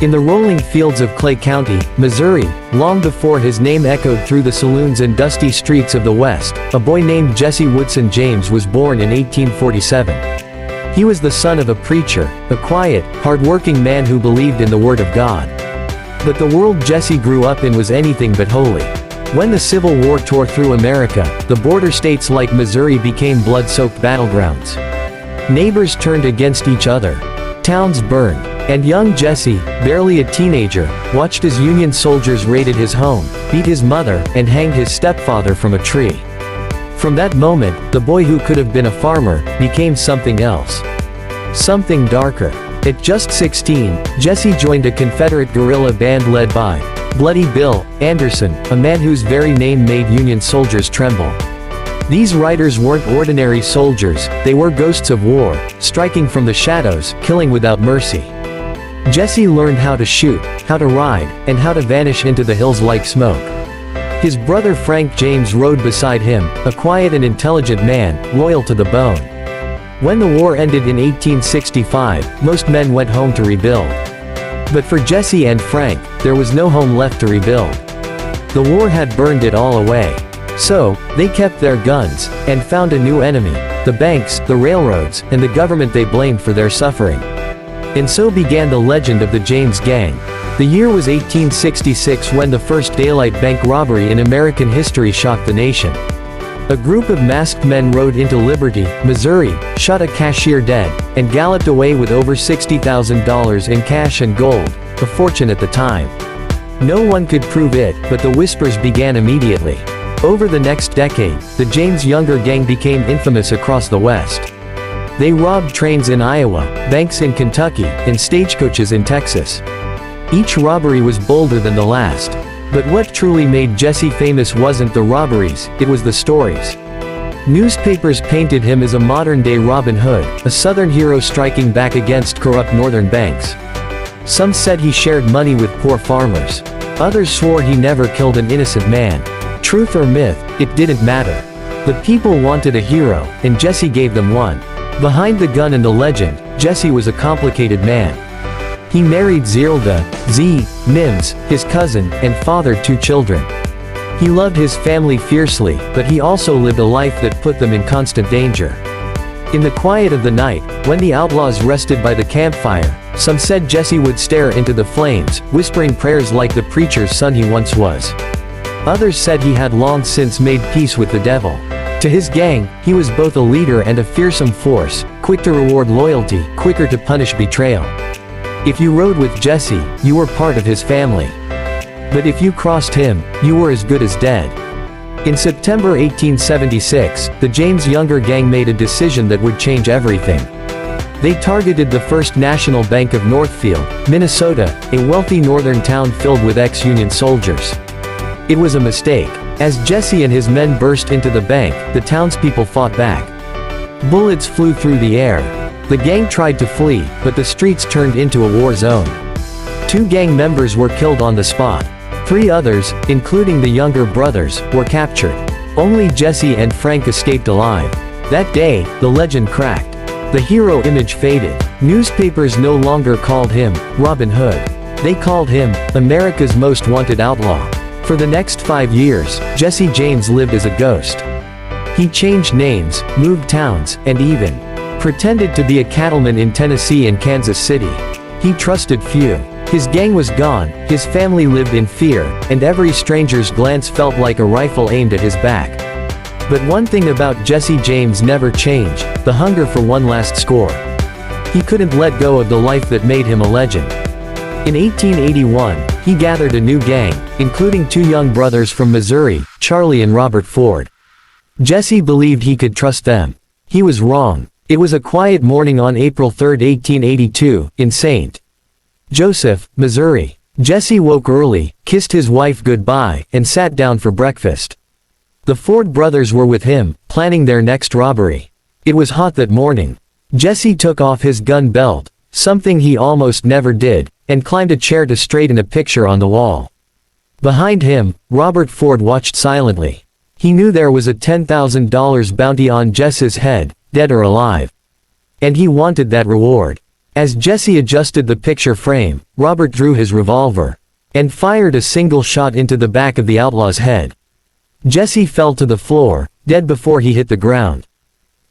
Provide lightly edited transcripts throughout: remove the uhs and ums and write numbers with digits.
In the rolling fields of Clay County, Missouri, long before his name echoed through the saloons and dusty streets of the West, a boy named Jesse Woodson James was born in 1847. He was the son of a preacher, a quiet, hard-working man who believed in the Word of God. But the world Jesse grew up in was anything but holy. When the Civil War tore through America, the border states like Missouri became blood-soaked battlegrounds. Neighbors turned against each other. Towns burned. And young Jesse, barely a teenager, watched as Union soldiers raided his home, beat his mother, and hanged his stepfather from a tree. From that moment, the boy who could have been a farmer, became something else. Something darker. At just 16, Jesse joined a Confederate guerrilla band led by Bloody Bill Anderson, a man whose very name made Union soldiers tremble. These riders weren't ordinary soldiers, they were ghosts of war, striking from the shadows, killing without mercy. Jesse learned how to shoot, how to ride, and how to vanish into the hills like smoke. His brother Frank James rode beside him, a quiet and intelligent man, loyal to the bone. When the war ended in 1865, most men went home to rebuild. But for Jesse and Frank, there was no home left to rebuild. The war had burned it all away. So, they kept their guns, and found a new enemy: the banks, the railroads, and the government they blamed for their suffering. And so began the legend of the James Gang. The year was 1866 when the first daylight bank robbery in American history shocked the nation. A group of masked men rode into Liberty, Missouri, shot a cashier dead, and galloped away with over $60,000 in cash and gold, a fortune at the time. No one could prove it, but the whispers began immediately. Over the next decade, the James Younger Gang became infamous across the West. They robbed trains in Iowa, banks in Kentucky, and stagecoaches in Texas. Each robbery was bolder than the last. But what truly made Jesse famous wasn't the robberies, it was the stories. Newspapers painted him as a modern-day Robin Hood, a Southern hero striking back against corrupt Northern banks. Some said he shared money with poor farmers. Others swore he never killed an innocent man. Truth or myth, it didn't matter. The people wanted a hero, and Jesse gave them one. Behind the gun and the legend, Jesse was a complicated man. He married Zilda Z. Mims, his cousin, and fathered 2 children. He loved his family fiercely, but he also lived a life that put them in constant danger. In the quiet of the night, when the outlaws rested by the campfire, some said Jesse would stare into the flames, whispering prayers like the preacher's son he once was. Others said he had long since made peace with the devil. To his gang, he was both a leader and a fearsome force, quick to reward loyalty, quicker to punish betrayal. If you rode with Jesse, you were part of his family. But if you crossed him, you were as good as dead. In September 1876, the James Younger Gang made a decision that would change everything. They targeted the First National Bank of Northfield, Minnesota, a wealthy northern town filled with ex-Union soldiers. It was a mistake. As Jesse and his men burst into the bank, the townspeople fought back. Bullets flew through the air. The gang tried to flee, but the streets turned into a war zone. 2 gang members were killed on the spot. 3 others, including the younger brothers, were captured. Only Jesse and Frank escaped alive. That day, the legend cracked. The hero image faded. Newspapers no longer called him Robin Hood. They called him America's Most Wanted Outlaw. For the next 5 years, Jesse James lived as a ghost. He changed names, moved towns, and even pretended to be a cattleman in Tennessee and Kansas City. He trusted few. His gang was gone, his family lived in fear, and every stranger's glance felt like a rifle aimed at his back. But one thing about Jesse James never changed: the hunger for one last score. He couldn't let go of the life that made him a legend. In 1881, he gathered a new gang, including 2 young brothers from Missouri, Charlie and Robert Ford. Jesse believed he could trust them. He was wrong. It was a quiet morning on April 3, 1882, in St. Joseph, Missouri. Jesse woke early, kissed his wife goodbye, and sat down for breakfast. The Ford brothers were with him, planning their next robbery. It was hot that morning. Jesse took off his gun belt, something he almost never did, and climbed a chair to straighten a picture on the wall. Behind him, Robert Ford watched silently. He knew there was a $10,000 bounty on Jesse's head, dead or alive. And he wanted that reward. As Jesse adjusted the picture frame, Robert drew his revolver and fired a single shot into the back of the outlaw's head. Jesse fell to the floor, dead before he hit the ground.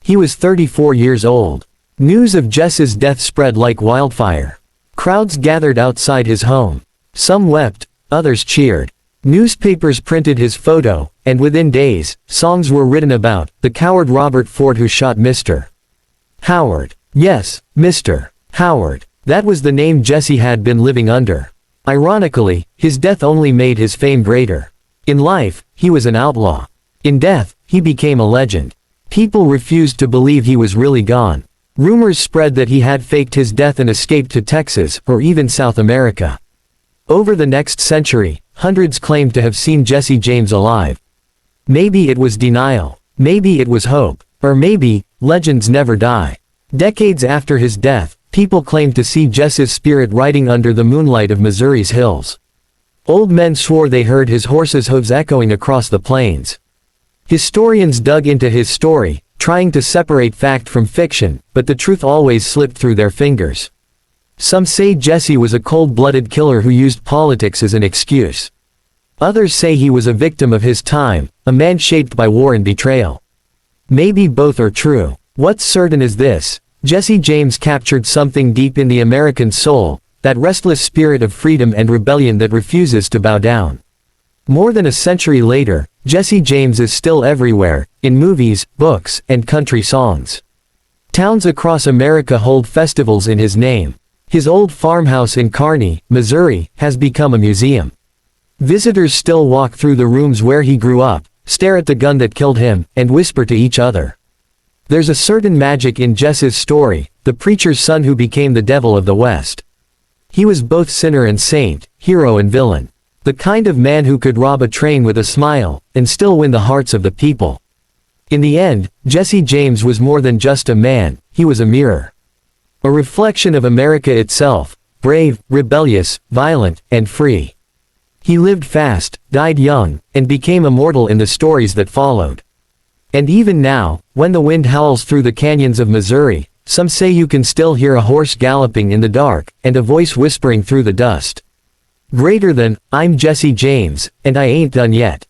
He was 34 years old. News of Jesse's death spread like wildfire. Crowds gathered outside his home. Some wept, others cheered. Newspapers printed his photo, and within days, songs were written about the coward Robert Ford who shot Mr. Howard. Yes, Mr. Howard. That was the name Jesse had been living under. Ironically, his death only made his fame greater. In life, he was an outlaw. In death, he became a legend. People refused to believe he was really gone. Rumors spread that he had faked his death and escaped to Texas or even South America. Over the next century, hundreds claimed to have seen Jesse James alive. Maybe it was denial, maybe it was hope, or maybe, legends never die. Decades after his death, people claimed to see Jesse's spirit riding under the moonlight of Missouri's hills. Old men swore they heard his horse's hooves echoing across the plains. Historians dug into his story, trying to separate fact from fiction, but the truth always slipped through their fingers. Some say Jesse was a cold-blooded killer who used politics as an excuse. Others say he was a victim of his time, a man shaped by war and betrayal. Maybe both are true. What's certain is this: Jesse James captured something deep in the American soul, that restless spirit of freedom and rebellion that refuses to bow down. More than a century later, Jesse James is still everywhere, in movies, books, and country songs. Towns across America hold festivals in his name. His old farmhouse in Kearney, Missouri, has become a museum. Visitors still walk through the rooms where he grew up, stare at the gun that killed him, and whisper to each other. There's a certain magic in Jesse's story, the preacher's son who became the devil of the West. He was both sinner and saint, hero and villain. The kind of man who could rob a train with a smile, and still win the hearts of the people. In the end, Jesse James was more than just a man, he was a mirror. A reflection of America itself, brave, rebellious, violent, and free. He lived fast, died young, and became immortal in the stories that followed. And even now, when the wind howls through the canyons of Missouri, some say you can still hear a horse galloping in the dark, and a voice whispering through the dust. Greater than, I'm Jesse James, and I ain't done yet.